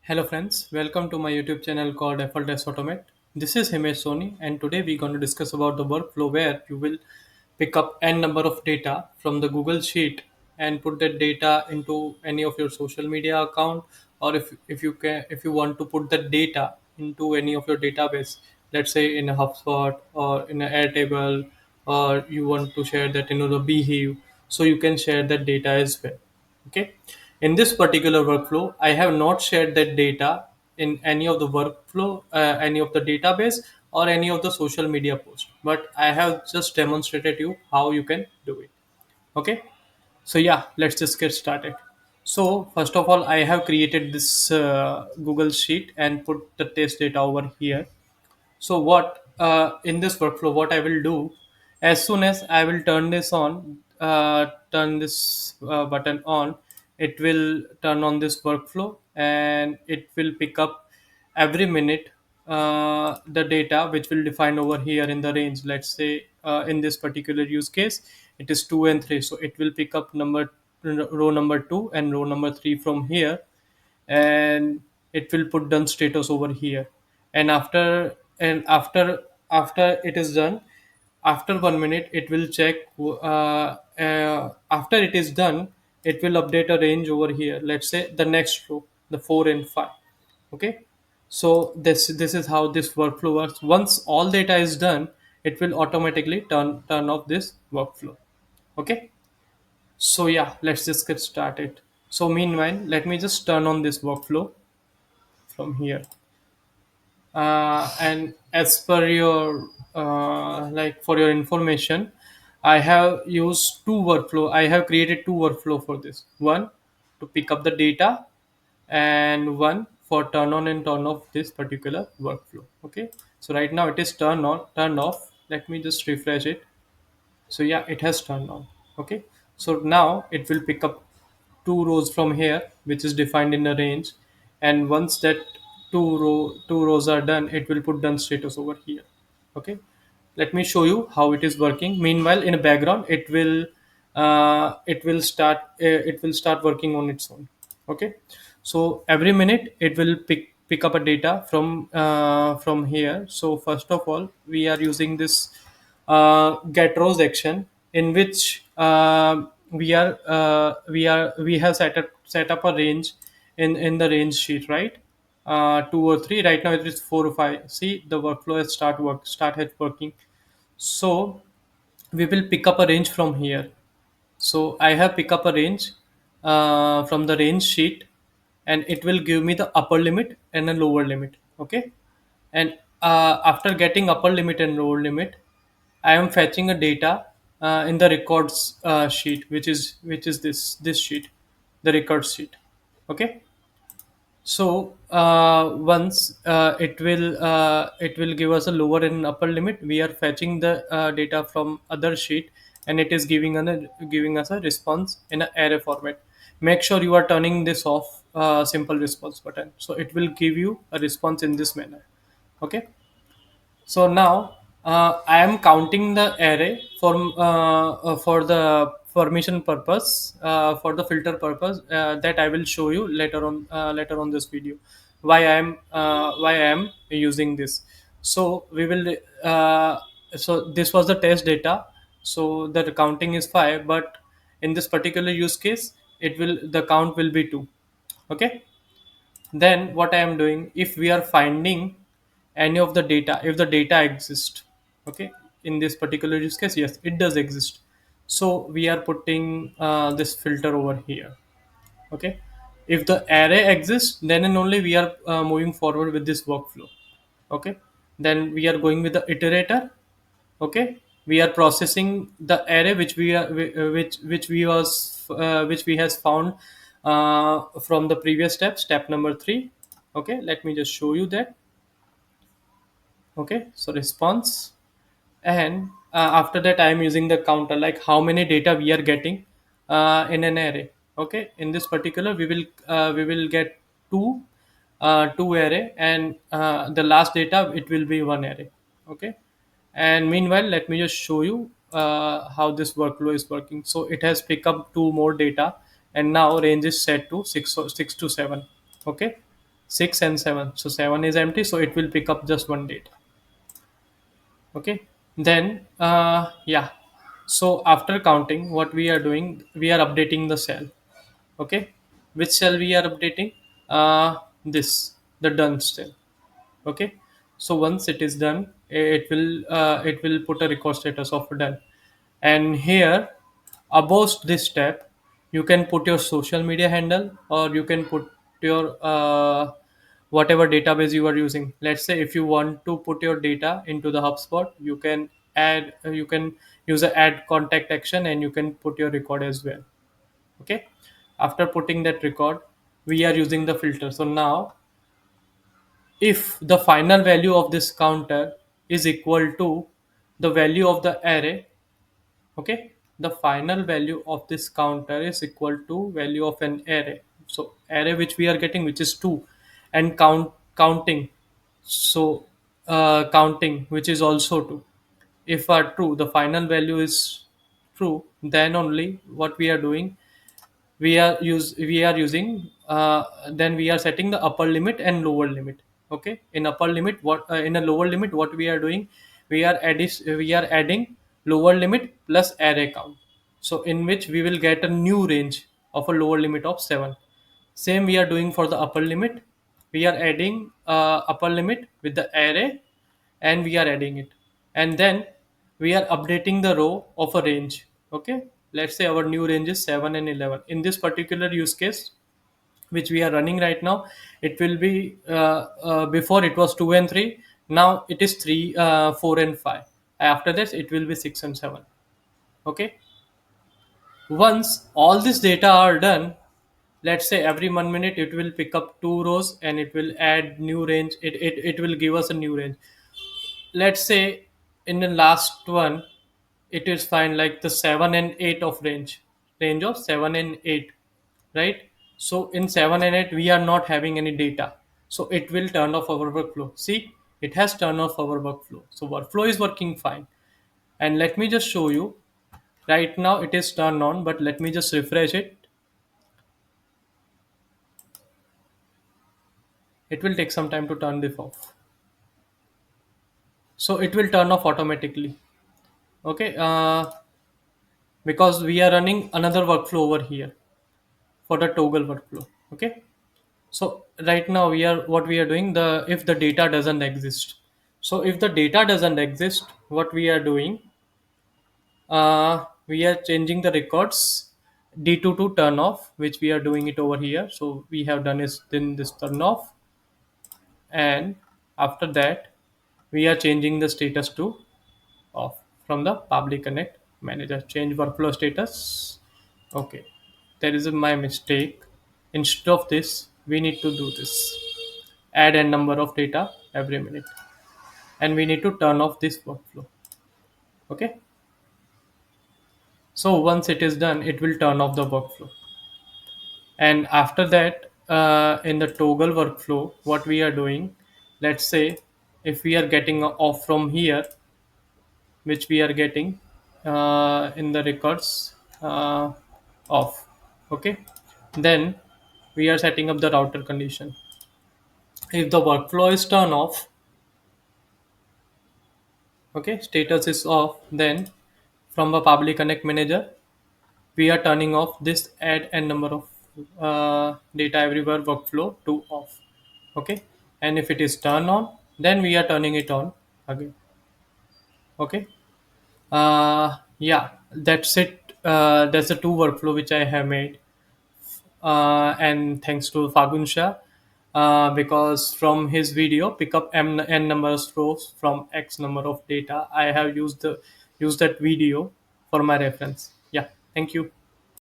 Hello friends, welcome to my YouTube channel called Effortless Automate. This is Himesh Soni and today we're going to discuss about the workflow where you will pick up n number of data from the Google Sheet and put that data into any of your social media account, or if you want to put that data into any of your database, let's say in a HubSpot or in an Airtable, or you want to share that into the Beehive, so you can share that data as well. Okay, in this particular workflow I have not shared that data in any of the workflow, any of the database or any of the social media posts, but I have just demonstrated you how you can do it. Okay, so yeah, let's just get started. So first of all, I have created this Google Sheet and put the test data over here. So what in this workflow, what I will do, as soon as I will turn this on, turn this button on, it will turn on this workflow and it will pick up every minute the data which will define over here in the range. Let's say in this particular use case, it is 2 and 3. So it will pick up row number 2 and row number 3 from here, and it will put done status over here. And after it is done, after 1 minute it will check. After it is done, it will update a range over here, let's say the next row, the 4 and 5. Okay, so this is how this workflow works. Once all data is done, it will automatically turn off this workflow. Okay, so yeah, let's just get started. So meanwhile, let me just turn on this workflow from here. And as per your like for your information, I have used two workflow. I have created two workflow for this. One to pick up the data, and one for turn on and turn off this particular workflow. Okay, so right now it is turn on, turn off. Let me just refresh it. So yeah, it has turned on. Okay, so now it will pick up two rows from here which is defined in a range, and once that two rows are done, it will put done status over here. Okay, let me show you how it is working. Meanwhile, in a background, it will start working on its own. Okay, so every minute it will pick up a data from here. So first of all, we are using this get rows action, in which we have set up a range in the range sheet, right? 2 or 3. Right now it is 4 or 5. See, the workflow has started working. So we will pick up a range from here. So I have pick up a range from the range sheet, and it will give me the upper limit and a lower limit. Okay, and after getting upper limit and lower limit, I am fetching a data in the records sheet, which is this sheet, the records sheet. Okay, so once it will give us a lower and upper limit, we are fetching the data from other sheet, and it is giving us a response in an array format. Make sure you are turning this off, simple response button, so it will give you a response in this manner. Okay, so now I am counting the array for the formation purpose, for the filter purpose, that I will show you later on this video. Why I am using this. So we will. So this was the test data. So the counting is 5, but in this particular use case, the count will be 2. Okay, then what I am doing, if we are finding any of the data, if the data exists, okay, in this particular use case, yes, it does exist. So we are putting this filter over here. Okay, if the array exists, then and only we are moving forward with this workflow. Okay, then we are going with the iterator. Okay, we are processing the array which we has found from the previous step number 3. Okay, let me just show you that. Okay, so response, and after that I am using the counter, like how many data we are getting in an array. Okay, in this particular, we will get two array, and the last data, it will be one array. Okay, and meanwhile, let me just show you how this workflow is working. So it has picked up two more data, and now range is set to 6 to 7. Okay, 6 and 7. So 7 is empty, so it will pick up just one data. Okay. Then yeah, so after counting, what we are doing, we are updating the cell. Okay. Which cell we are updating? This, the done cell. Okay. So once it is done, it will put a record status of done. And here, above this step, you can put your social media handle, or you can put your whatever database you are using. Let's say if you want to put your data into the HubSpot, you can use a add contact action, and you can put your record as well. Okay. After putting that record, we are using the filter. So now, if the final value of this counter is equal to the value of the array, okay, the final value of this counter is equal to value of an array. So array which we are getting, which is 2, and counting, so counting, which is also 2, if are true, the final value is true, then only what we are doing, we are using then we are setting the upper limit and lower limit. Okay. In upper limit, what in a lower limit, what we are doing, we are adding lower limit plus array count, so in which we will get a new range of a lower limit of 7. Same we are doing for the upper limit. We are adding upper limit with the array, and we are adding it, and then we are updating the row of a range. Okay. Let's say our new range is 7 and 11. In this particular use case which we are running right now, it will be before it was 2 and 3, now it is 3, 4 and 5. After this it will be 6 and 7. Okay. Once all this data are done, let's say every 1 minute it will pick up 2 rows, and it will add new range. It will give us a new range. Let's say in the last one, it is fine, like the 7 and 8 of range of 7 and 8, right? So in 7 and 8 we are not having any data, so it will turn off our workflow. See, it has turned off our workflow, so workflow is working fine. And let me just show you. Right now it is turned on, but let me just refresh it. It will take some time to turn this off. So it will turn off automatically. Okay. Because we are running another workflow over here for the toggle workflow. Okay. So right now we are doing, the if the data doesn't exist. So if the data doesn't exist, what we are doing, we are changing the records d2 to turn off, which we are doing it over here. So we have done is then this turn off, and after that we are changing the status to off from the public connect manager. Change workflow status. Okay, there is my mistake. Instead of this, we need to do this: add a number of data every minute, and we need to turn off this workflow. Okay. So once it is done, it will turn off the workflow. And after that, in the toggle workflow, what we are doing, let's say if we are getting off from here, which we are getting in the records off. Okay. Then we are setting up the router condition. If the workflow is turned off, okay, status is off, then from a public connect manager, we are turning off this add n number of data everywhere workflow to off. Okay. And if it is turned on, then we are turning it on again. Okay. Yeah, that's it. That's the two workflow which I have made, and thanks to Fagun Shah, because from his video pick up n number of rows from x number of data, I have used that video for my reference. Yeah, thank you.